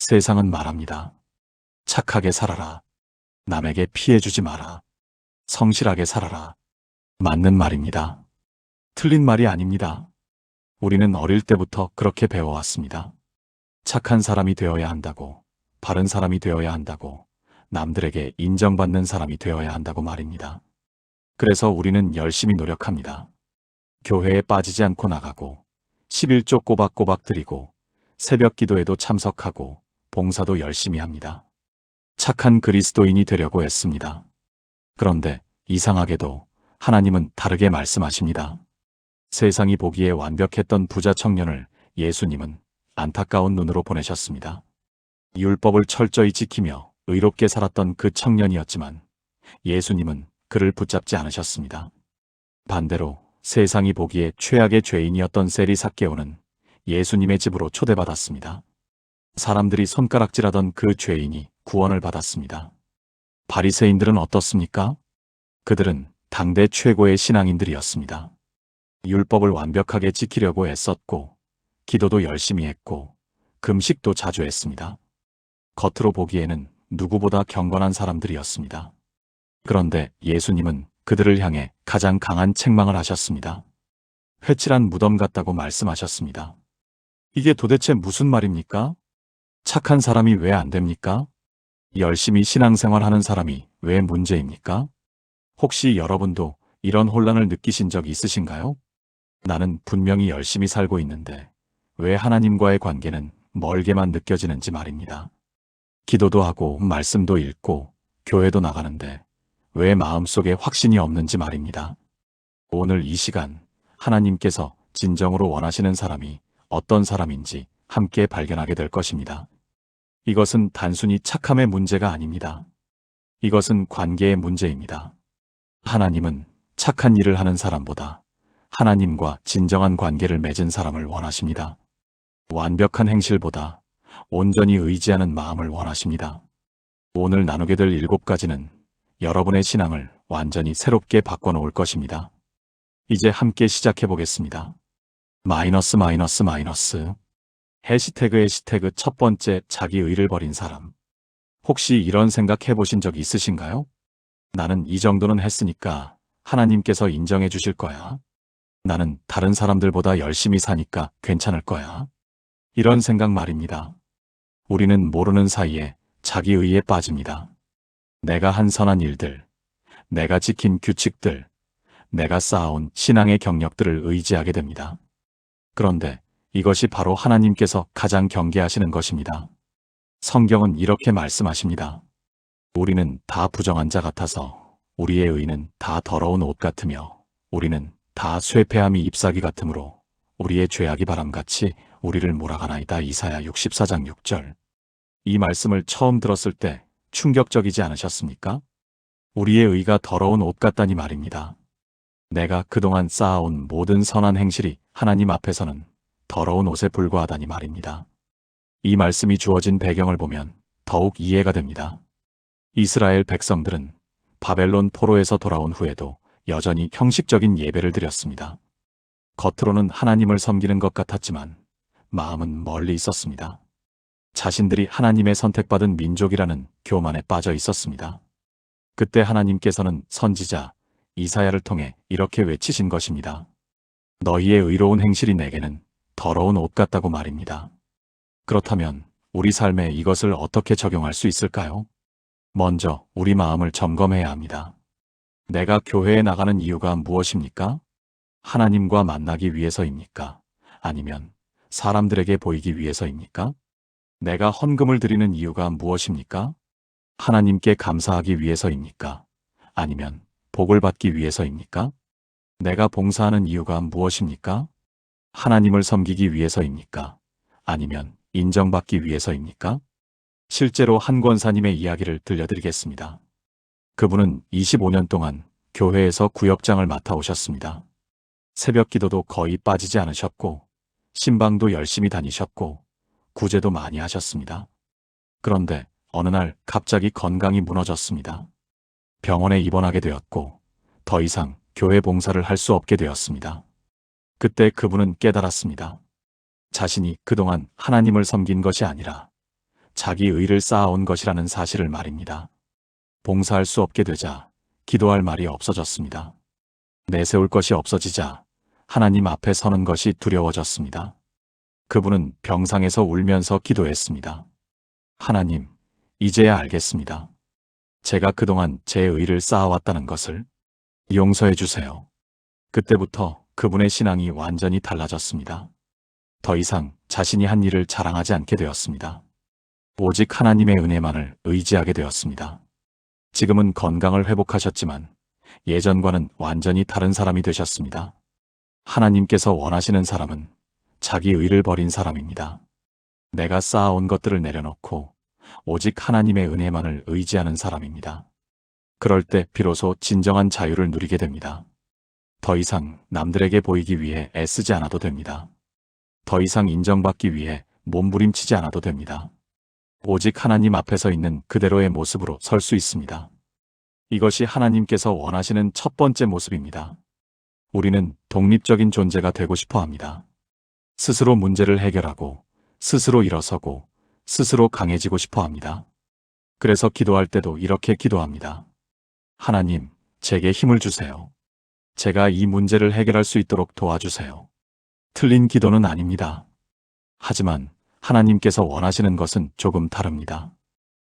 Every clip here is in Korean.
세상은 말합니다. 착하게 살아라. 남에게 피해 주지 마라. 성실하게 살아라. 맞는 말입니다. 틀린 말이 아닙니다. 우리는 어릴 때부터 그렇게 배워왔습니다. 착한 사람이 되어야 한다고, 바른 사람이 되어야 한다고, 남들에게 인정받는 사람이 되어야 한다고 말입니다. 그래서 우리는 열심히 노력합니다. 교회에 빠지지 않고 나가고, 11조 꼬박꼬박 드리고, 새벽 기도에도 참석하고, 봉사도 열심히 합니다. 착한 그리스도인이 되려고 했습니다. 그런데 이상하게도 하나님은 다르게 말씀하십니다. 세상이 보기에 완벽했던 부자 청년을 예수님은 안타까운 눈으로 보내셨습니다. 율법을 철저히 지키며 의롭게 살았던 그 청년이었지만 예수님은 그를 붙잡지 않으셨습니다. 반대로 세상이 보기에 최악의 죄인이었던 세리삭개오는 예수님의 집으로 초대받았습니다. 사람들이 손가락질하던 그 죄인이 구원을 받았습니다. 바리새인들은 어떻습니까? 그들은 당대 최고의 신앙인들이었습니다. 율법을 완벽하게 지키려고 애썼고, 기도도 열심히 했고, 금식도 자주 했습니다. 겉으로 보기에는 누구보다 경건한 사람들이었습니다. 그런데 예수님은 그들을 향해 가장 강한 책망을 하셨습니다. 회칠한 무덤 같다고 말씀하셨습니다. 이게 도대체 무슨 말입니까? 착한 사람이 왜 안 됩니까? 열심히 신앙생활하는 사람이 왜 문제입니까? 혹시 여러분도 이런 혼란을 느끼신 적 있으신가요? 나는 분명히 열심히 살고 있는데 왜 하나님과의 관계는 멀게만 느껴지는지 말입니다. 기도도 하고 말씀도 읽고 교회도 나가는데 왜 마음속에 확신이 없는지 말입니다. 오늘 이 시간 하나님께서 진정으로 원하시는 사람이 어떤 사람인지 함께 발견하게 될 것입니다. 이것은 단순히 착함의 문제가 아닙니다. 이것은 관계의 문제입니다. 하나님은 착한 일을 하는 사람보다 하나님과 진정한 관계를 맺은 사람을 원하십니다. 완벽한 행실보다 온전히 의지하는 마음을 원하십니다. 오늘 나누게 될 7가지는 여러분의 신앙을 완전히 새롭게 바꿔놓을 것입니다. 이제 함께 시작해 보겠습니다. 해시태그 첫 번째, 자기 의를 버린 사람. 혹시 이런 생각 해보신 적 있으신가요? 나는 이 정도는 했으니까 하나님께서 인정해 주실 거야. 나는 다른 사람들보다 열심히 사니까 괜찮을 거야. 이런 생각 말입니다. 우리는 모르는 사이에 자기 의에 빠집니다. 내가 한 선한 일들, 내가 지킨 규칙들, 내가 쌓아온 신앙의 경력들을 의지하게 됩니다. 그런데 이것이 바로 하나님께서 가장 경계하시는 것입니다. 성경은 이렇게 말씀하십니다. 우리는 다 부정한 자 같아서 우리의 의는 다 더러운 옷 같으며 우리는 다 쇠폐함이 잎사귀 같으므로 우리의 죄악이 바람같이 우리를 몰아가나이다. 이사야 64장 6절. 이 말씀을 처음 들었을 때 충격적이지 않으셨습니까? 우리의 의가 더러운 옷 같다니 말입니다. 내가 그동안 쌓아온 모든 선한 행실이 하나님 앞에서는 더러운 옷에 불과하다니 말입니다. 이 말씀이 주어진 배경을 보면 더욱 이해가 됩니다. 이스라엘 백성들은 바벨론 포로에서 돌아온 후에도 여전히 형식적인 예배를 드렸습니다. 겉으로는 하나님을 섬기는 것 같았지만 마음은 멀리 있었습니다. 자신들이 하나님의 선택받은 민족이라는 교만에 빠져 있었습니다. 그때 하나님께서는 선지자 이사야를 통해 이렇게 외치신 것입니다. 너희의 의로운 행실이 내게는 더러운 옷 같다고 말입니다. 그렇다면 우리 삶에 이것을 어떻게 적용할 수 있을까요? 먼저 우리 마음을 점검해야 합니다. 내가 교회에 나가는 이유가 무엇입니까? 하나님과 만나기 위해서입니까? 아니면 사람들에게 보이기 위해서입니까? 내가 헌금을 드리는 이유가 무엇입니까? 하나님께 감사하기 위해서입니까? 아니면 복을 받기 위해서입니까? 내가 봉사하는 이유가 무엇입니까? 하나님을 섬기기 위해서입니까? 아니면 인정받기 위해서입니까? 실제로 한 권사님의 이야기를 들려드리겠습니다. 그분은 25년 동안 교회에서 구역장을 맡아오셨습니다. 새벽 기도도 거의 빠지지 않으셨고 신방도 열심히 다니셨고 구제도 많이 하셨습니다. 그런데 어느 날 갑자기 건강이 무너졌습니다. 병원에 입원하게 되었고 더 이상 교회 봉사를 할 수 없게 되었습니다. 그때 그분은 깨달았습니다. 자신이 그동안 하나님을 섬긴 것이 아니라 자기 의를 쌓아온 것이라는 사실을 말입니다. 봉사할 수 없게 되자 기도할 말이 없어졌습니다. 내세울 것이 없어지자 하나님 앞에 서는 것이 두려워졌습니다. 그분은 병상에서 울면서 기도했습니다. 하나님, 이제야 알겠습니다. 제가 그동안 제 의를 쌓아왔다는 것을 용서해 주세요. 그때부터 그분의 신앙이 완전히 달라졌습니다. 더 이상 자신이 한 일을 자랑하지 않게 되었습니다. 오직 하나님의 은혜만을 의지하게 되었습니다. 지금은 건강을 회복하셨지만 예전과는 완전히 다른 사람이 되셨습니다. 하나님께서 원하시는 사람은 자기 의를 버린 사람입니다. 내가 쌓아온 것들을 내려놓고 오직 하나님의 은혜만을 의지하는 사람입니다. 그럴 때 비로소 진정한 자유를 누리게 됩니다. 더 이상 남들에게 보이기 위해 애쓰지 않아도 됩니다. 더 이상 인정받기 위해 몸부림치지 않아도 됩니다. 오직 하나님 앞에 서 있는 그대로의 모습으로 설 수 있습니다. 이것이 하나님께서 원하시는 첫 번째 모습입니다. 우리는 독립적인 존재가 되고 싶어 합니다. 스스로 문제를 해결하고, 스스로 일어서고, 스스로 강해지고 싶어 합니다. 그래서 기도할 때도 이렇게 기도합니다. 하나님, 제게 힘을 주세요. 제가 이 문제를 해결할 수 있도록 도와주세요. 틀린 기도는 아닙니다. 하지만 하나님께서 원하시는 것은 조금 다릅니다.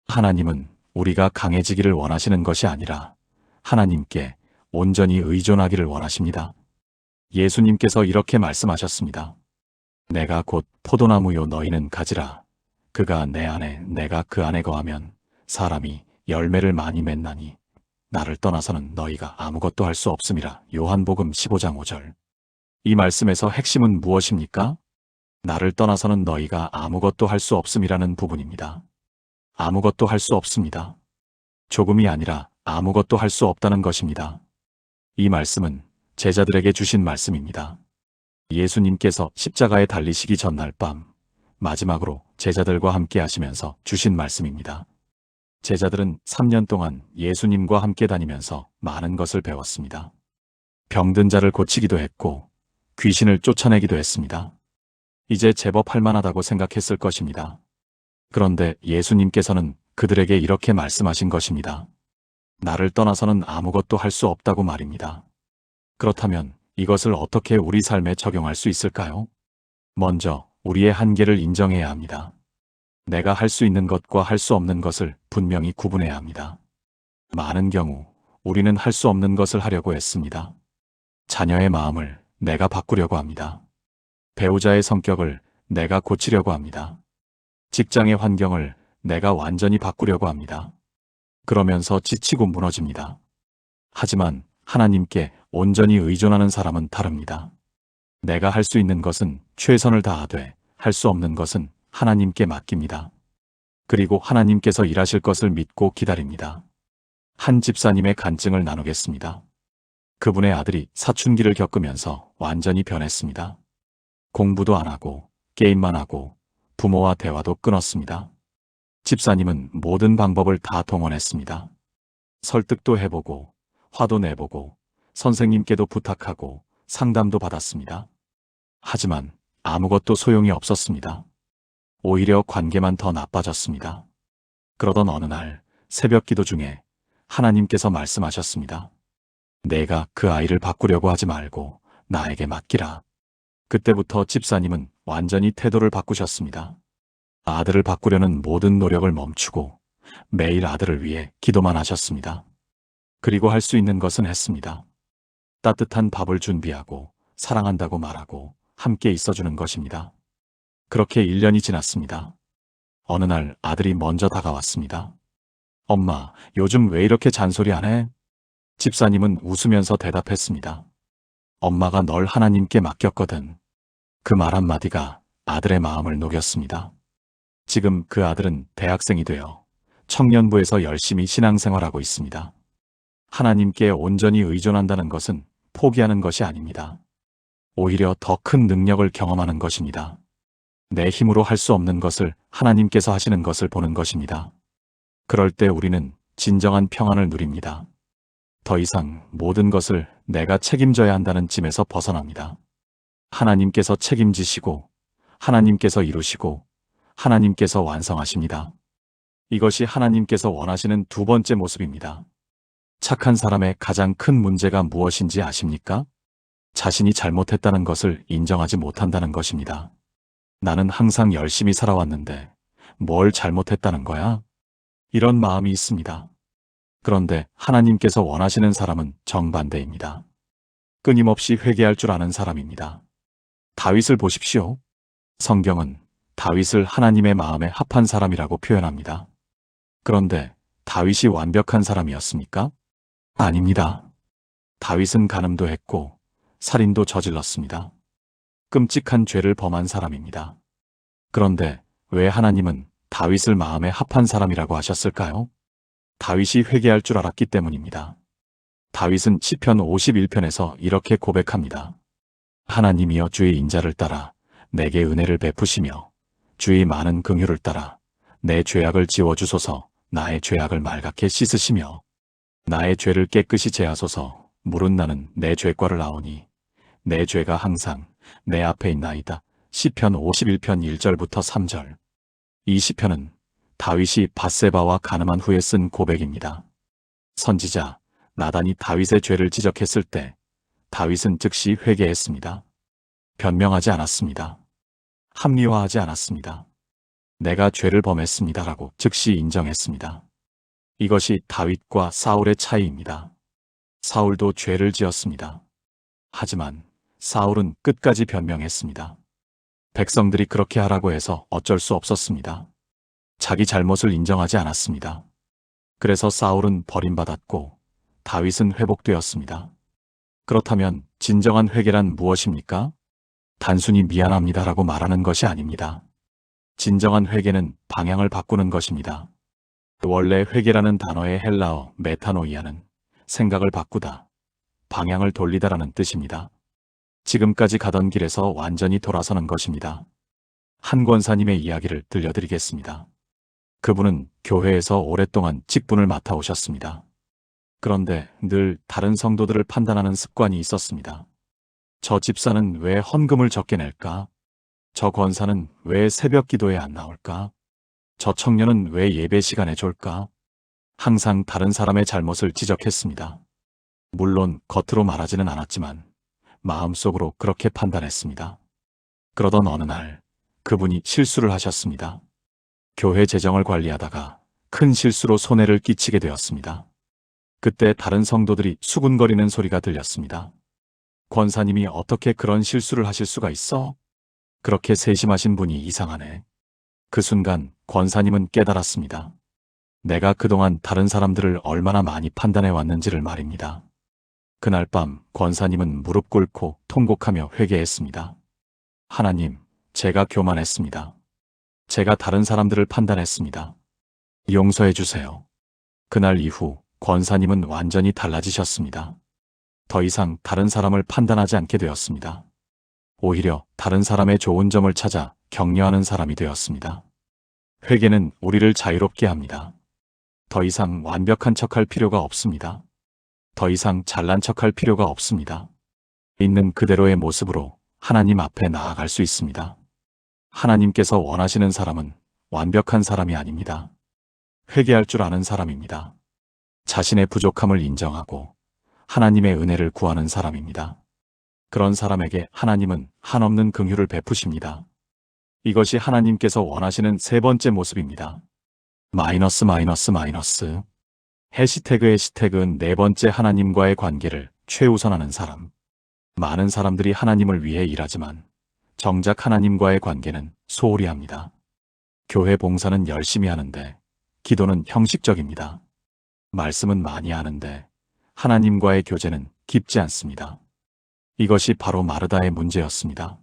하나님은 우리가 강해지기를 원하시는 것이 아니라 하나님께 온전히 의존하기를 원하십니다. 예수님께서 이렇게 말씀하셨습니다. 내가 곧 포도나무요 너희는 가지라. 그가 내 안에 내가 그 안에 거하면 사람이 열매를 많이 맺나니 나를 떠나서는 너희가 아무것도 할 수 없음이라. 요한복음 15장 5절. 이 말씀에서 핵심은 무엇입니까? 나를 떠나서는 너희가 아무것도 할 수 없음이라는 부분입니다. 아무것도 할 수 없습니다. 조금이 아니라 아무것도 할 수 없다는 것입니다. 이 말씀은 제자들에게 주신 말씀입니다. 예수님께서 십자가에 달리시기 전날 밤 마지막으로 제자들과 함께 하시면서 주신 말씀입니다. 제자들은 3년 동안 예수님과 함께 다니면서 많은 것을 배웠습니다. 병든 자를 고치기도 했고 귀신을 쫓아내기도 했습니다. 이제 제법 할만하다고 생각했을 것입니다. 그런데 예수님께서는 그들에게 이렇게 말씀하신 것입니다. 나를 떠나서는 아무것도 할 수 없다고 말입니다. 그렇다면 이것을 어떻게 우리 삶에 적용할 수 있을까요? 먼저 우리의 한계를 인정해야 합니다. 내가 할 수 있는 것과 할 수 없는 것을 분명히 구분해야 합니다. 많은 경우 우리는 할 수 없는 것을 하려고 했습니다. 자녀의 마음을 내가 바꾸려고 합니다. 배우자의 성격을 내가 고치려고 합니다. 직장의 환경을 내가 완전히 바꾸려고 합니다. 그러면서 지치고 무너집니다. 하지만 하나님께 온전히 의존하는 사람은 다릅니다. 내가 할 수 있는 것은 최선을 다하되 할 수 없는 것은 하나님께 맡깁니다. 그리고 하나님께서 일하실 것을 믿고 기다립니다. 한 집사님의 간증을 나누겠습니다. 그분의 아들이 사춘기를 겪으면서 완전히 변했습니다. 공부도 안 하고 게임만 하고 부모와 대화도 끊었습니다. 집사님은 모든 방법을 다 동원했습니다. 설득도 해보고 화도 내보고 선생님께도 부탁하고 상담도 받았습니다. 하지만 아무것도 소용이 없었습니다. 오히려 관계만 더 나빠졌습니다. 그러던 어느 날 새벽 기도 중에 하나님께서 말씀하셨습니다. 내가 그 아이를 바꾸려고 하지 말고 나에게 맡기라. 그때부터 집사님은 완전히 태도를 바꾸셨습니다. 아들을 바꾸려는 모든 노력을 멈추고 매일 아들을 위해 기도만 하셨습니다. 그리고 할 수 있는 것은 했습니다. 따뜻한 밥을 준비하고 사랑한다고 말하고 함께 있어주는 것입니다. 그렇게 1년이 지났습니다. 어느 날 아들이 먼저 다가왔습니다. 엄마, 요즘 왜 이렇게 잔소리 안 해? 집사님은 웃으면서 대답했습니다. 엄마가 널 하나님께 맡겼거든. 그 말 한마디가 아들의 마음을 녹였습니다. 지금 그 아들은 대학생이 되어 청년부에서 열심히 신앙생활하고 있습니다. 하나님께 온전히 의존한다는 것은 포기하는 것이 아닙니다. 오히려 더 큰 능력을 경험하는 것입니다. 내 힘으로 할 수 없는 것을 하나님께서 하시는 것을 보는 것입니다. 그럴 때 우리는 진정한 평안을 누립니다. 더 이상 모든 것을 내가 책임져야 한다는 짐에서 벗어납니다. 하나님께서 책임지시고 하나님께서 이루시고 하나님께서 완성하십니다. 이것이 하나님께서 원하시는 두 번째 모습입니다. 착한 사람의 가장 큰 문제가 무엇인지 아십니까? 자신이 잘못했다는 것을 인정하지 못한다는 것입니다. 나는 항상 열심히 살아왔는데 뭘 잘못했다는 거야? 이런 마음이 있습니다. 그런데 하나님께서 원하시는 사람은 정반대입니다. 끊임없이 회개할 줄 아는 사람입니다. 다윗을 보십시오. 성경은 다윗을 하나님의 마음에 합한 사람이라고 표현합니다. 그런데 다윗이 완벽한 사람이었습니까? 아닙니다. 다윗은 간음도 했고 살인도 저질렀습니다. 끔찍한 죄를 범한 사람입니다. 그런데 왜 하나님은 다윗을 마음에 합한 사람이라고 하셨을까요? 다윗이 회개할 줄 알았기 때문입니다. 다윗은 시편 51편에서 이렇게 고백합니다. 하나님이여 주의 인자를 따라 내게 은혜를 베푸시며 주의 많은 긍휼을 따라 내 죄악을 지워주소서. 나의 죄악을 말갛게 씻으시며 나의 죄를 깨끗이 제하소서. 물은 나는 내 죄과를 아오니 내 죄가 항상 내 앞에 있나이다. 시편 51편 1절부터 3절. 이 시편은 다윗이 밧세바와 간음한 후에 쓴 고백입니다. 선지자 나단이 다윗의 죄를 지적했을 때 다윗은 즉시 회개했습니다. 변명하지 않았습니다. 합리화하지 않았습니다. 내가 죄를 범했습니다라고 즉시 인정했습니다. 이것이 다윗과 사울의 차이입니다. 사울도 죄를 지었습니다. 하지만 사울은 끝까지 변명했습니다. 백성들이 그렇게 하라고 해서 어쩔 수 없었습니다. 자기 잘못을 인정하지 않았습니다. 그래서 사울은 버림받았고 다윗은 회복되었습니다. 그렇다면 진정한 회개란 무엇입니까? 단순히 미안합니다라고 말하는 것이 아닙니다. 진정한 회개는 방향을 바꾸는 것입니다. 원래 회개라는 단어의 헬라어 메타노이아는 생각을 바꾸다, 방향을 돌리다라는 뜻입니다. 지금까지 가던 길에서 완전히 돌아서는 것입니다. 한 권사님의 이야기를 들려드리겠습니다. 그분은 교회에서 오랫동안 직분을 맡아오셨습니다. 그런데 늘 다른 성도들을 판단하는 습관이 있었습니다. 저 집사는 왜 헌금을 적게 낼까? 저 권사는 왜 새벽 기도에 안 나올까? 저 청년은 왜 예배 시간에 졸까? 항상 다른 사람의 잘못을 지적했습니다. 물론 겉으로 말하지는 않았지만 마음속으로 그렇게 판단했습니다. 그러던 어느 날 그분이 실수를 하셨습니다. 교회 재정을 관리하다가 큰 실수로 손해를 끼치게 되었습니다. 그때 다른 성도들이 수군거리는 소리가 들렸습니다. 권사님이 어떻게 그런 실수를 하실 수가 있어? 그렇게 세심하신 분이 이상하네. 그 순간 권사님은 깨달았습니다. 내가 그동안 다른 사람들을 얼마나 많이 판단해 왔는지를 말입니다. 그날 밤 권사님은 무릎 꿇고 통곡하며 회개했습니다. 하나님, 제가 교만했습니다. 제가 다른 사람들을 판단했습니다. 용서해 주세요. 그날 이후 권사님은 완전히 달라지셨습니다. 더 이상 다른 사람을 판단하지 않게 되었습니다. 오히려 다른 사람의 좋은 점을 찾아 격려하는 사람이 되었습니다. 회개는 우리를 자유롭게 합니다. 더 이상 완벽한 척할 필요가 없습니다. 더 이상 잘난 척할 필요가 없습니다. 있는 그대로의 모습으로 하나님 앞에 나아갈 수 있습니다. 하나님께서 원하시는 사람은 완벽한 사람이 아닙니다. 회개할 줄 아는 사람입니다. 자신의 부족함을 인정하고 하나님의 은혜를 구하는 사람입니다. 그런 사람에게 하나님은 한없는 긍휼을 베푸십니다. 이것이 하나님께서 원하시는 세 번째 모습입니다. 마이너스. 해시태그는 네 번째 하나님과의 관계를 최우선하는 사람. 많은 사람들이 하나님을 위해 일하지만 정작 하나님과의 관계는 소홀히 합니다. 교회 봉사는 열심히 하는데 기도는 형식적입니다. 말씀은 많이 하는데 하나님과의 교제는 깊지 않습니다. 이것이 바로 마르다의 문제였습니다.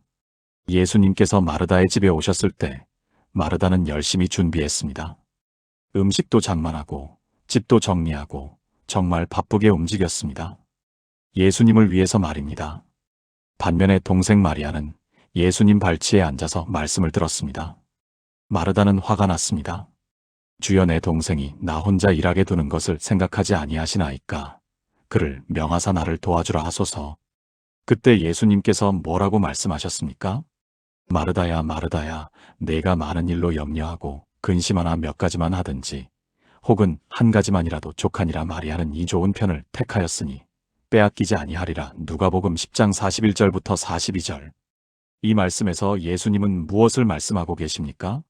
예수님께서 마르다의 집에 오셨을 때 마르다는 열심히 준비했습니다. 음식도 장만하고 집도 정리하고 정말 바쁘게 움직였습니다. 예수님을 위해서 말입니다. 반면에 동생 마리아는 예수님 발치에 앉아서 말씀을 들었습니다. 마르다는 화가 났습니다. 주여, 내 동생이 나 혼자 일하게 두는 것을 생각하지 아니하시나이까. 그를 명하사 나를 도와주라 하소서. 그때 예수님께서 뭐라고 말씀하셨습니까? 마르다야, 마르다야, 내가 많은 일로 염려하고 근심 하나 몇 가지만 하든지 혹은 한 가지만이라도 족하니라 마리아는 이 좋은 편을 택하였으니 빼앗기지 아니하리라. 누가복음 10장 41절부터 42절. 이 말씀에서 예수님은 무엇을 말씀하고 계십니까?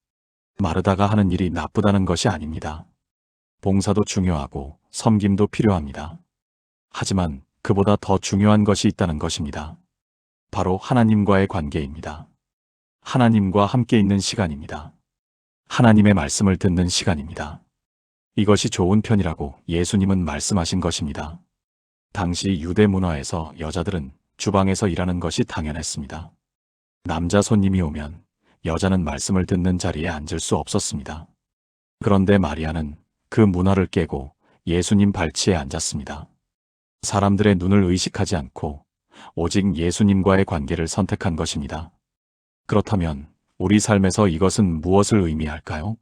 마르다가 하는 일이 나쁘다는 것이 아닙니다. 봉사도 중요하고 섬김도 필요합니다. 하지만 그보다 더 중요한 것이 있다는 것입니다. 바로 하나님과의 관계입니다. 하나님과 함께 있는 시간입니다. 하나님의 말씀을 듣는 시간입니다. 이것이 좋은 편이라고 예수님은 말씀하신 것입니다. 당시 유대 문화에서 여자들은 주방에서 일하는 것이 당연했습니다. 남자 손님이 오면 여자는 말씀을 듣는 자리에 앉을 수 없었습니다. 그런데 마리아는 그 문화를 깨고 예수님 발치에 앉았습니다. 사람들의 눈을 의식하지 않고 오직 예수님과의 관계를 선택한 것입니다. 그렇다면 우리 삶에서 이것은 무엇을 의미할까요?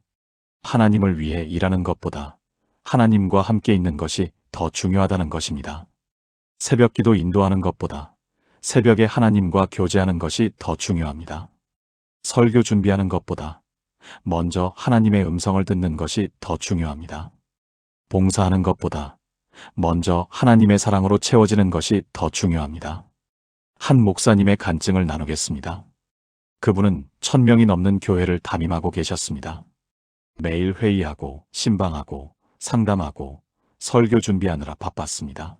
하나님을 위해 일하는 것보다 하나님과 함께 있는 것이 더 중요하다는 것입니다. 새벽 기도 인도하는 것보다 새벽에 하나님과 교제하는 것이 더 중요합니다. 설교 준비하는 것보다 먼저 하나님의 음성을 듣는 것이 더 중요합니다. 봉사하는 것보다 먼저 하나님의 사랑으로 채워지는 것이 더 중요합니다. 한 목사님의 간증을 나누겠습니다. 그분은 1000명이 넘는 교회를 담임하고 계셨습니다. 매일 회의하고 신방하고 상담하고 설교 준비하느라 바빴습니다.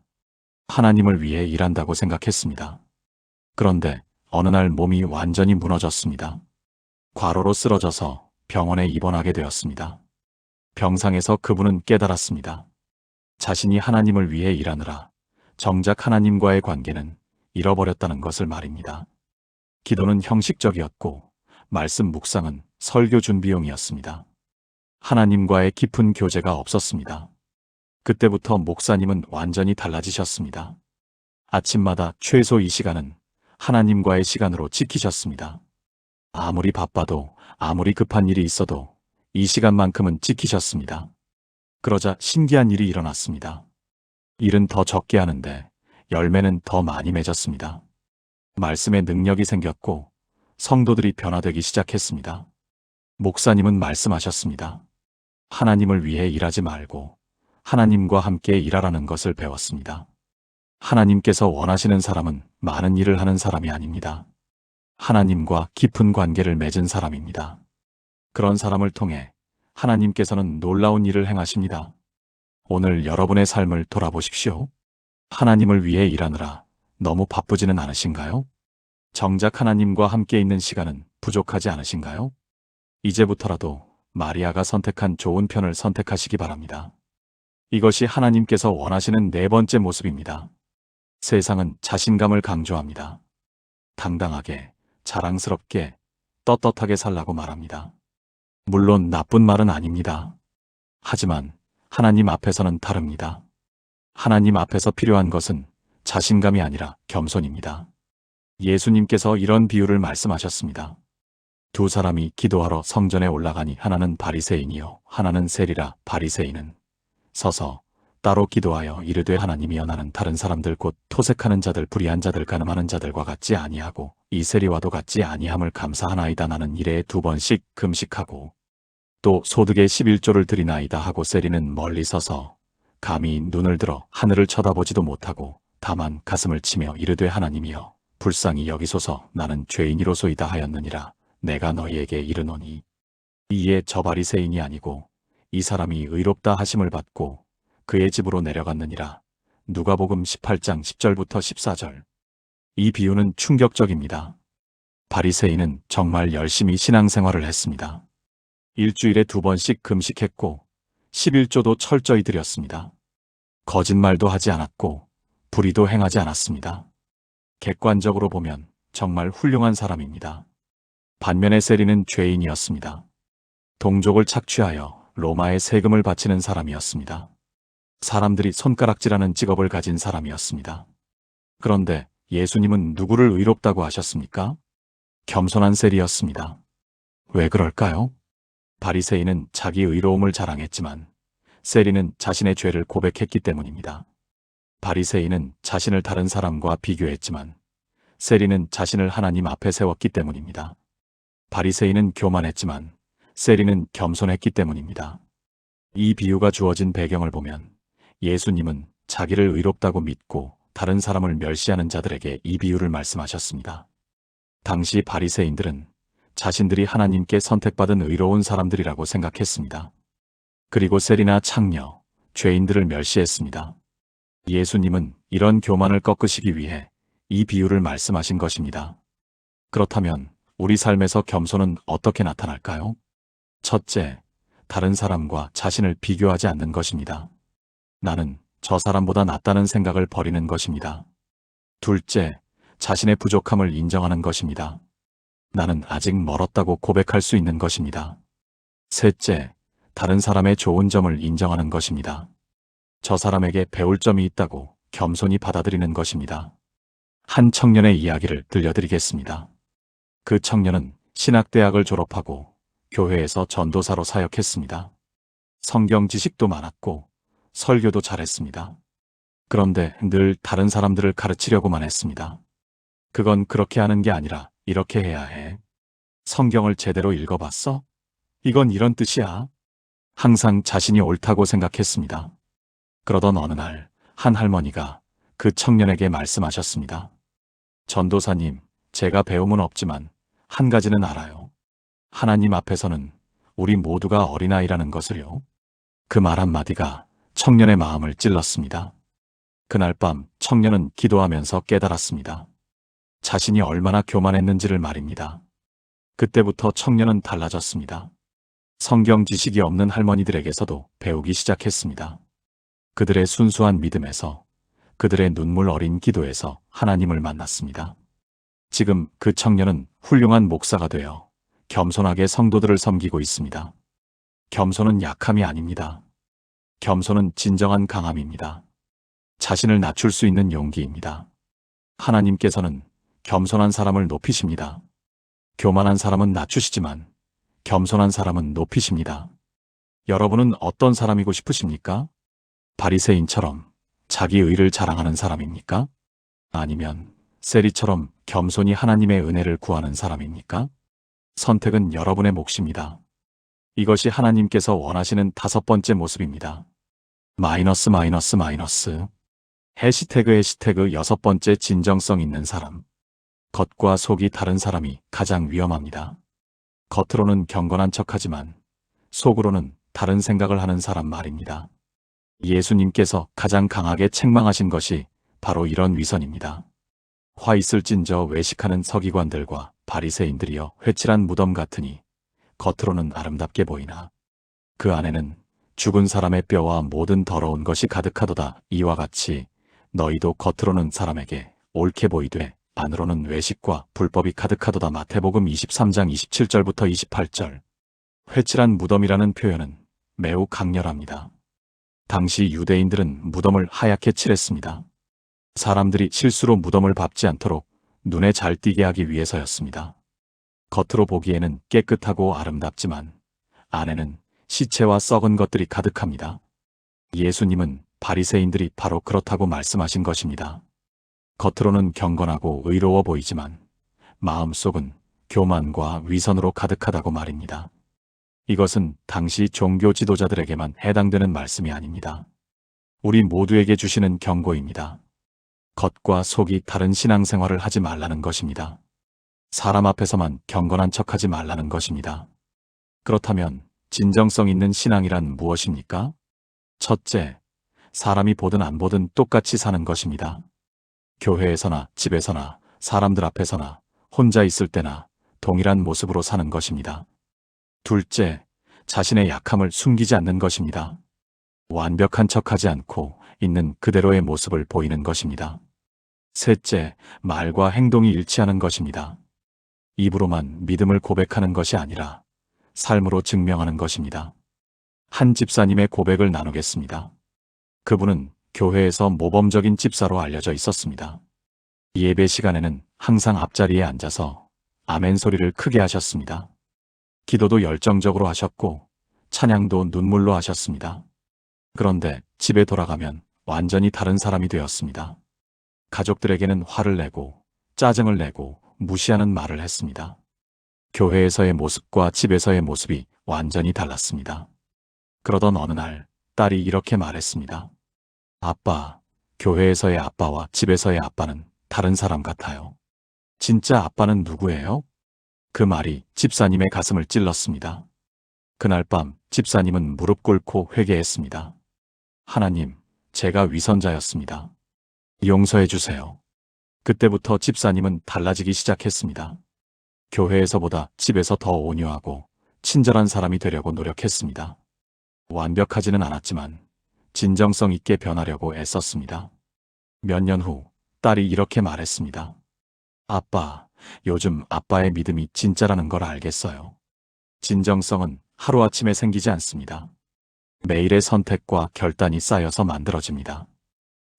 하나님을 위해 일한다고 생각했습니다. 그런데 어느 날 몸이 완전히 무너졌습니다. 과로로 쓰러져서 병원에 입원하게 되었습니다. 병상에서 그분은 깨달았습니다. 자신이 하나님을 위해 일하느라 정작 하나님과의 관계는 잃어버렸다는 것을 말입니다. 기도는 형식적이었고 말씀 묵상은 설교 준비용이었습니다. 하나님과의 깊은 교제가 없었습니다. 그때부터 목사님은 완전히 달라지셨습니다. 아침마다 최소 이 시간은 하나님과의 시간으로 지키셨습니다. 아무리 바빠도 아무리 급한 일이 있어도 이 시간만큼은 지키셨습니다. 그러자 신기한 일이 일어났습니다. 일은 더 적게 하는데 열매는 더 많이 맺었습니다. 말씀의 능력이 생겼고 성도들이 변화되기 시작했습니다. 목사님은 말씀하셨습니다. 하나님을 위해 일하지 말고 하나님과 함께 일하라는 것을 배웠습니다. 하나님께서 원하시는 사람은 많은 일을 하는 사람이 아닙니다. 하나님과 깊은 관계를 맺은 사람입니다. 그런 사람을 통해 하나님께서는 놀라운 일을 행하십니다. 오늘 여러분의 삶을 돌아보십시오. 하나님을 위해 일하느라 너무 바쁘지는 않으신가요? 정작 하나님과 함께 있는 시간은 부족하지 않으신가요? 이제부터라도 마리아가 선택한 좋은 편을 선택하시기 바랍니다. 이것이 하나님께서 원하시는 네 번째 모습입니다. 세상은 자신감을 강조합니다. 당당하게, 자랑스럽게, 떳떳하게 살라고 말합니다. 물론 나쁜 말은 아닙니다. 하지만 하나님 앞에서는 다릅니다. 하나님 앞에서 필요한 것은 자신감이 아니라 겸손입니다. 예수님께서 이런 비유를 말씀하셨습니다. 두 사람이 기도하러 성전에 올라가니 하나는 바리새인이요 하나는 세리라. 바리새인은 서서 따로 기도하여 이르되 하나님이여 나는 다른 사람들 곧 토색하는 자들 불의한 자들 간음하는 자들과 같지 아니하고 이 세리와도 같지 아니함을 감사하나이다. 나는 일에 2번씩 금식하고 또 소득의 11조를 드리나이다 하고 세리는 멀리 서서 감히 눈을 들어 하늘을 쳐다보지도 못하고 다만 가슴을 치며 이르되 하나님이여 불쌍히 여기소서 나는 죄인이로소이다 하였느니라. 내가 너희에게 이르노니 이에 저 바리새인이 아니고 이 사람이 의롭다 하심을 받고 그의 집으로 내려갔느니라. 누가복음 18장 10절부터 14절. 이 비유는 충격적입니다. 바리새인은 정말 열심히 신앙생활을 했습니다. 일주일에 2번씩 금식했고 11조도 철저히 드렸습니다. 거짓말도 하지 않았고 불의도 행하지 않았습니다. 객관적으로 보면 정말 훌륭한 사람입니다. 반면에 세리는 죄인이었습니다. 동족을 착취하여 로마에 세금을 바치는 사람이었습니다. 사람들이 손가락질하는 직업을 가진 사람이었습니다. 그런데 예수님은 누구를 의롭다고 하셨습니까? 겸손한 세리였습니다. 왜 그럴까요? 바리새인은 자기 의로움을 자랑했지만 세리는 자신의 죄를 고백했기 때문입니다. 바리새인은 자신을 다른 사람과 비교했지만 세리는 자신을 하나님 앞에 세웠기 때문입니다. 바리새인은 교만했지만 세리는 겸손했기 때문입니다. 이 비유가 주어진 배경을 보면 예수님은 자기를 의롭다고 믿고 다른 사람을 멸시하는 자들에게 이 비유를 말씀하셨습니다. 당시 바리새인들은 자신들이 하나님께 선택받은 의로운 사람들이라고 생각했습니다. 그리고 세리나 창녀, 죄인들을 멸시했습니다. 예수님은 이런 교만을 꺾으시기 위해 이 비유를 말씀하신 것입니다. 그렇다면 우리 삶에서 겸손은 어떻게 나타날까요? 첫째, 다른 사람과 자신을 비교하지 않는 것입니다. 나는 저 사람보다 낫다는 생각을 버리는 것입니다. 둘째, 자신의 부족함을 인정하는 것입니다. 나는 아직 멀었다고 고백할 수 있는 것입니다. 셋째, 다른 사람의 좋은 점을 인정하는 것입니다. 저 사람에게 배울 점이 있다고 겸손히 받아들이는 것입니다. 한 청년의 이야기를 들려드리겠습니다. 그 청년은 신학대학을 졸업하고 교회에서 전도사로 사역했습니다. 성경 지식도 많았고 설교도 잘했습니다. 그런데 늘 다른 사람들을 가르치려고만 했습니다. 그건 그렇게 하는 게 아니라 이렇게 해야 해. 성경을 제대로 읽어봤어? 이건 이런 뜻이야. 항상 자신이 옳다고 생각했습니다. 그러던 어느 날 한 할머니가 그 청년에게 말씀하셨습니다. 전도사님, 제가 배움은 없지만 한 가지는 알아요. 하나님 앞에서는 우리 모두가 어린아이라는 것을요. 그 말 한마디가 청년의 마음을 찔렀습니다. 그날 밤 청년은 기도하면서 깨달았습니다. 자신이 얼마나 교만했는지를 말입니다. 그때부터 청년은 달라졌습니다. 성경 지식이 없는 할머니들에게서도 배우기 시작했습니다. 그들의 순수한 믿음에서, 그들의 눈물 어린 기도에서 하나님을 만났습니다. 지금 그 청년은 훌륭한 목사가 되어 겸손하게 성도들을 섬기고 있습니다. 겸손은 약함이 아닙니다. 겸손은 진정한 강함입니다. 자신을 낮출 수 있는 용기입니다. 하나님께서는 겸손한 사람을 높이십니다. 교만한 사람은 낮추시지만 겸손한 사람은 높이십니다. 여러분은 어떤 사람이고 싶으십니까? 바리새인처럼 자기 의를 자랑하는 사람입니까? 아니면 세리처럼 겸손히 하나님의 은혜를 구하는 사람입니까? 선택은 여러분의 몫입니다. 이것이 하나님께서 원하시는 5번째 모습입니다. 마이너스. 해시태그 6번째 진정성 있는 사람. 겉과 속이 다른 사람이 가장 위험합니다. 겉으로는 경건한 척하지만 속으로는 다른 생각을 하는 사람 말입니다. 예수님께서 가장 강하게 책망하신 것이 바로 이런 위선입니다. 화 있을진저 외식하는 서기관들과 바리새인들이여 회칠한 무덤 같으니 겉으로는 아름답게 보이나 그 안에는 죽은 사람의 뼈와 모든 더러운 것이 가득하도다. 이와 같이 너희도 겉으로는 사람에게 옳게 보이되 안으로는 외식과 불법이 가득하도다. 마태복음 23장 27절부터 28절. 회칠한 무덤이라는 표현은 매우 강렬합니다. 당시 유대인들은 무덤을 하얗게 칠했습니다. 사람들이 실수로 무덤을 밟지 않도록 눈에 잘 띄게 하기 위해서였습니다. 겉으로 보기에는 깨끗하고 아름답지만 안에는 시체와 썩은 것들이 가득합니다. 예수님은 바리새인들이 바로 그렇다고 말씀하신 것입니다. 겉으로는 경건하고 의로워 보이지만 마음속은 교만과 위선으로 가득하다고 말입니다. 이것은 당시 종교 지도자들에게만 해당되는 말씀이 아닙니다. 우리 모두에게 주시는 경고입니다. 겉과 속이 다른 신앙생활을 하지 말라는 것입니다. 사람 앞에서만 경건한 척하지 말라는 것입니다. 그렇다면 진정성 있는 신앙이란 무엇입니까? 첫째, 사람이 보든 안 보든 똑같이 사는 것입니다. 교회에서나 집에서나 사람들 앞에서나 혼자 있을 때나 동일한 모습으로 사는 것입니다. 둘째, 자신의 약함을 숨기지 않는 것입니다. 완벽한 척하지 않고 있는 그대로의 모습을 보이는 것입니다. 셋째, 말과 행동이 일치하는 것입니다. 입으로만 믿음을 고백하는 것이 아니라 삶으로 증명하는 것입니다. 한 집사님의 고백을 나누겠습니다. 그분은 교회에서 모범적인 집사로 알려져 있었습니다. 예배 시간에는 항상 앞자리에 앉아서 아멘 소리를 크게 하셨습니다. 기도도 열정적으로 하셨고 찬양도 눈물로 하셨습니다. 그런데 집에 돌아가면 완전히 다른 사람이 되었습니다. 가족들에게는 화를 내고 짜증을 내고 무시하는 말을 했습니다. 교회에서의 모습과 집에서의 모습이 완전히 달랐습니다. 그러던 어느 날 딸이 이렇게 말했습니다. 아빠, 교회에서의 아빠와 집에서의 아빠는 다른 사람 같아요. 진짜 아빠는 누구예요? 그 말이 집사님의 가슴을 찔렀습니다. 그날 밤 집사님은 무릎 꿇고 회개했습니다. 하나님, 제가 위선자였습니다. 용서해 주세요. 그때부터 집사님은 달라지기 시작했습니다. 교회에서보다 집에서 더 온유하고 친절한 사람이 되려고 노력했습니다. 완벽하지는 않았지만 진정성 있게 변하려고 애썼습니다. 몇 년 후 딸이 이렇게 말했습니다. 아빠, 요즘 아빠의 믿음이 진짜라는 걸 알겠어요. 진정성은 하루아침에 생기지 않습니다. 매일의 선택과 결단이 쌓여서 만들어집니다.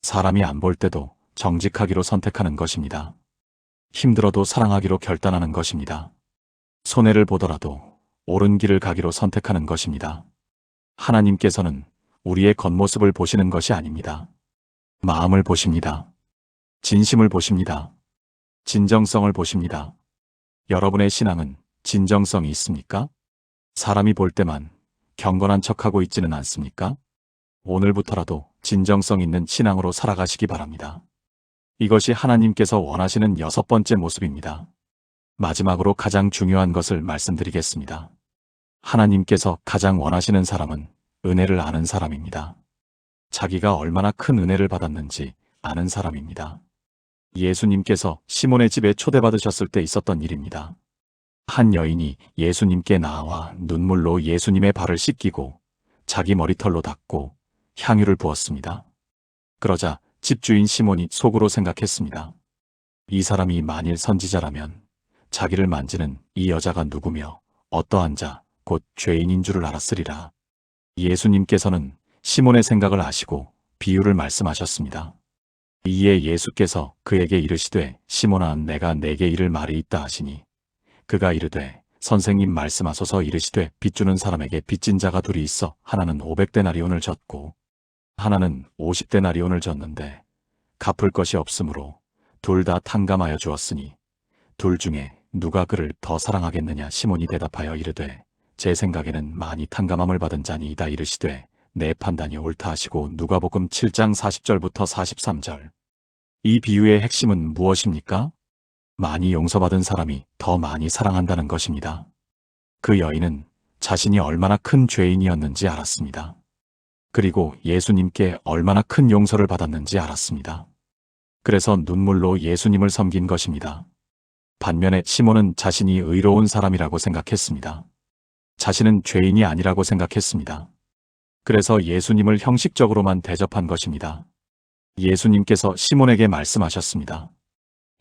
사람이 안 볼 때도 정직하기로 선택하는 것입니다. 힘들어도 사랑하기로 결단하는 것입니다. 손해를 보더라도 옳은 길을 가기로 선택하는 것입니다. 하나님께서는 우리의 겉모습을 보시는 것이 아닙니다. 마음을 보십니다. 진심을 보십니다. 진정성을 보십니다. 여러분의 신앙은 진정성이 있습니까? 사람이 볼 때만 경건한 척하고 있지는 않습니까? 오늘부터라도 진정성 있는 신앙으로 살아가시기 바랍니다. 이것이 하나님께서 원하시는 6번째 모습입니다. 마지막으로 가장 중요한 것을 말씀드리겠습니다. 하나님께서 가장 원하시는 사람은 은혜를 아는 사람입니다. 자기가 얼마나 큰 은혜를 받았는지 아는 사람입니다. 예수님께서 시몬의 집에 초대받으셨을 때 있었던 일입니다. 한 여인이 예수님께 나와 눈물로 예수님의 발을 씻기고 자기 머리털로 닦고 향유를 부었습니다. 그러자 집주인 시몬이 속으로 생각했습니다. 이 사람이 만일 선지자라면 자기를 만지는 이 여자가 누구며 어떠한 자, 곧 죄인인 줄을 알았으리라. 예수님께서는 시몬의 생각을 아시고 비유를 말씀하셨습니다. 이에 예수께서 그에게 이르시되 시몬아 내가 내게 이를 말이 있다 하시니 그가 이르되 선생님 말씀하소서. 이르시되 빚주는 사람에게 빚진 자가 둘이 있어 하나는 500데나리온을 졌고 하나는 50데나리온을 졌는데 갚을 것이 없으므로 둘 다 탕감하여 주었으니 둘 중에 누가 그를 더 사랑하겠느냐. 시몬이 대답하여 이르되 제 생각에는 많이 탕감함을 받은 자니이다. 이르시되 내 판단이 옳다 하시고 누가복음 7장 40절부터 43절. 이 비유의 핵심은 무엇입니까? 많이 용서받은 사람이 더 많이 사랑한다는 것입니다. 그 여인은 자신이 얼마나 큰 죄인이었는지 알았습니다. 그리고 예수님께 얼마나 큰 용서를 받았는지 알았습니다. 그래서 눈물로 예수님을 섬긴 것입니다. 반면에 시몬은 자신이 의로운 사람이라고 생각했습니다. 자신은 죄인이 아니라고 생각했습니다. 그래서 예수님을 형식적으로만 대접한 것입니다. 예수님께서 시몬에게 말씀하셨습니다.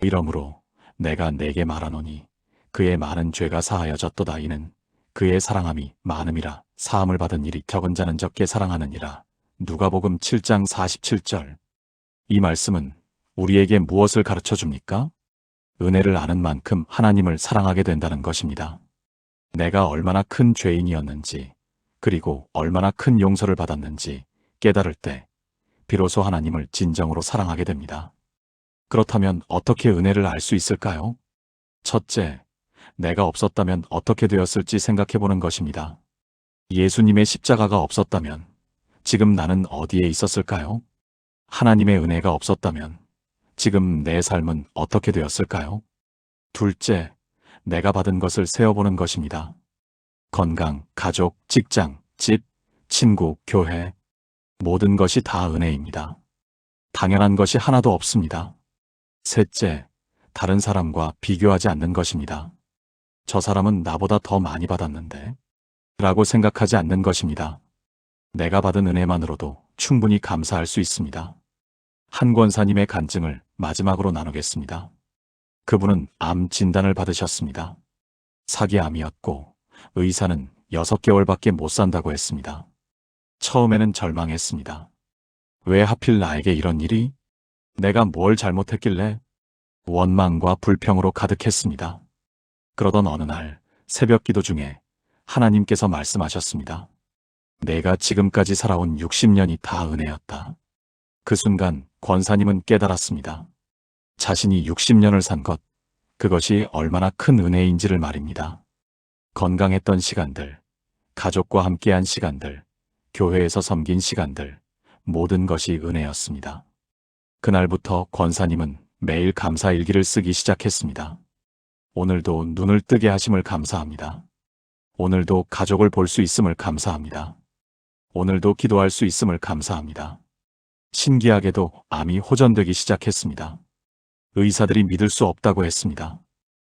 이러므로 내가 네게 말하노니 그의 많은 죄가 사하여졌도다. 이는 그의 사랑함이 많음이라. 사함을 받은 일이 적은 자는 적게 사랑하느니라. 누가복음 7장 47절. 이 말씀은 우리에게 무엇을 가르쳐 줍니까? 은혜를 아는 만큼 하나님을 사랑하게 된다는 것입니다. 내가 얼마나 큰 죄인이었는지 그리고 얼마나 큰 용서를 받았는지 깨달을 때 비로소 하나님을 진정으로 사랑하게 됩니다. 그렇다면 어떻게 은혜를 알 수 있을까요? 첫째, 내가 없었다면 어떻게 되었을지 생각해보는 것입니다. 예수님의 십자가가 없었다면 지금 나는 어디에 있었을까요? 하나님의 은혜가 없었다면 지금 내 삶은 어떻게 되었을까요? 둘째, 내가 받은 것을 세어보는 것입니다. 건강, 가족, 직장, 집, 친구, 교회, 모든 것이 다 은혜입니다. 당연한 것이 하나도 없습니다. 셋째, 다른 사람과 비교하지 않는 것입니다. 저 사람은 나보다 더 많이 받았는데 라고 생각하지 않는 것입니다. 내가 받은 은혜만으로도 충분히 감사할 수 있습니다. 한 권사님의 간증을 마지막으로 나누겠습니다. 그분은 암 진단을 받으셨습니다. 사기암이었고 의사는 6개월밖에 못 산다고 했습니다. 처음에는 절망했습니다. 왜 하필 나에게 이런 일이? 내가 뭘 잘못했길래? 원망과 불평으로 가득했습니다. 그러던 어느 날 새벽 기도 중에 하나님께서 말씀하셨습니다. 내가 지금까지 살아온 60년이 다 은혜였다. 그 순간 권사님은 깨달았습니다. 자신이 60년을 산 것, 그것이 얼마나 큰 은혜인지를 말입니다. 건강했던 시간들, 가족과 함께한 시간들, 교회에서 섬긴 시간들, 모든 것이 은혜였습니다. 그날부터 권사님은 매일 감사일기를 쓰기 시작했습니다. 오늘도 눈을 뜨게 하심을 감사합니다. 오늘도 가족을 볼 수 있음을 감사합니다. 오늘도 기도할 수 있음을 감사합니다. 신기하게도 암이 호전되기 시작했습니다. 의사들이 믿을 수 없다고 했습니다.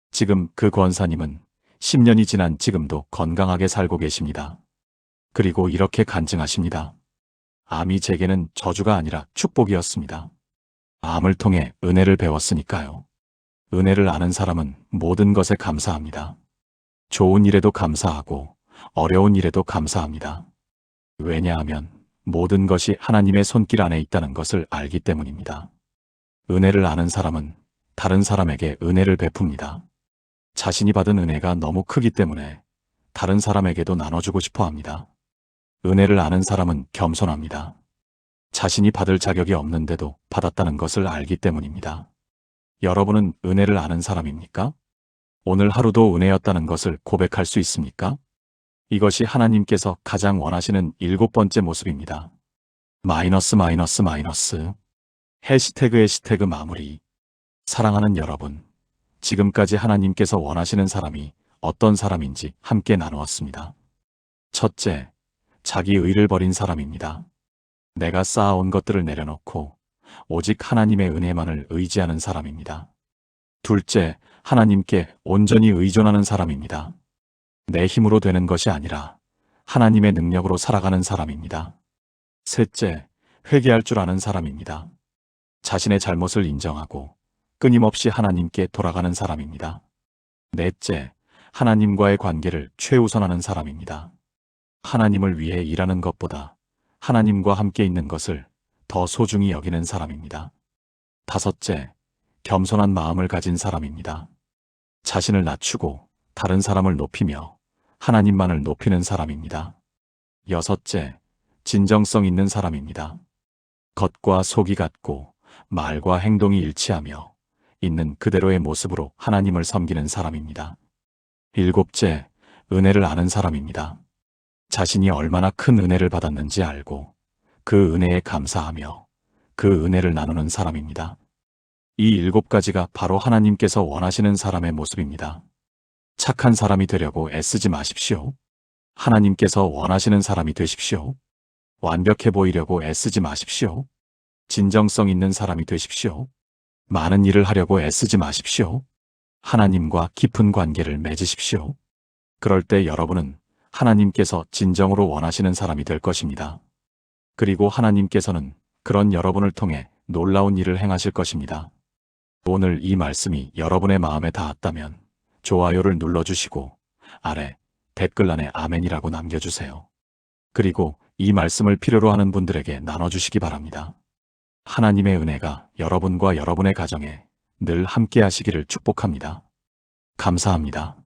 지금 그 권사님은 10년이 지난 지금도 건강하게 살고 계십니다. 그리고 이렇게 간증하십니다. 암이 제게는 저주가 아니라 축복이었습니다. 암을 통해 은혜를 배웠으니까요. 은혜를 아는 사람은 모든 것에 감사합니다. 좋은 일에도 감사하고 어려운 일에도 감사합니다. 왜냐하면 모든 것이 하나님의 손길 안에 있다는 것을 알기 때문입니다. 은혜를 아는 사람은 다른 사람에게 은혜를 베풉니다. 자신이 받은 은혜가 너무 크기 때문에 다른 사람에게도 나눠주고 싶어 합니다. 은혜를 아는 사람은 겸손합니다. 자신이 받을 자격이 없는데도 받았다는 것을 알기 때문입니다. 여러분은 은혜를 아는 사람입니까? 오늘 하루도 은혜였다는 것을 고백할 수 있습니까? 이것이 하나님께서 가장 원하시는 7번째 모습입니다. 해시태그 마무리. 사랑하는 여러분, 지금까지 하나님께서 원하시는 사람이 어떤 사람인지 함께 나누었습니다. 첫째, 자기 의를 버린 사람입니다. 내가 쌓아온 것들을 내려놓고 오직 하나님의 은혜만을 의지하는 사람입니다. 둘째, 하나님께 온전히 의존하는 사람입니다. 내 힘으로 되는 것이 아니라 하나님의 능력으로 살아가는 사람입니다. 셋째, 회개할 줄 아는 사람입니다. 자신의 잘못을 인정하고 끊임없이 하나님께 돌아가는 사람입니다. 넷째, 하나님과의 관계를 최우선하는 사람입니다. 하나님을 위해 일하는 것보다 하나님과 함께 있는 것을 더 소중히 여기는 사람입니다. 다섯째, 겸손한 마음을 가진 사람입니다. 자신을 낮추고 다른 사람을 높이며 하나님만을 높이는 사람입니다. 여섯째, 진정성 있는 사람입니다. 겉과 속이 같고 말과 행동이 일치하며 있는 그대로의 모습으로 하나님을 섬기는 사람입니다. 일곱째, 은혜를 아는 사람입니다. 자신이 얼마나 큰 은혜를 받았는지 알고 그 은혜에 감사하며 그 은혜를 나누는 사람입니다. 이 7가지가 바로 하나님께서 원하시는 사람의 모습입니다. 착한 사람이 되려고 애쓰지 마십시오. 하나님께서 원하시는 사람이 되십시오. 완벽해 보이려고 애쓰지 마십시오. 진정성 있는 사람이 되십시오. 많은 일을 하려고 애쓰지 마십시오. 하나님과 깊은 관계를 맺으십시오. 그럴 때 여러분은 하나님께서 진정으로 원하시는 사람이 될 것입니다. 그리고 하나님께서는 그런 여러분을 통해 놀라운 일을 행하실 것입니다. 오늘 이 말씀이 여러분의 마음에 닿았다면 좋아요를 눌러주시고 아래 댓글란에 아멘이라고 남겨주세요. 그리고 이 말씀을 필요로 하는 분들에게 나눠주시기 바랍니다. 하나님의 은혜가 여러분과 여러분의 가정에 늘 함께 하시기를 축복합니다. 감사합니다.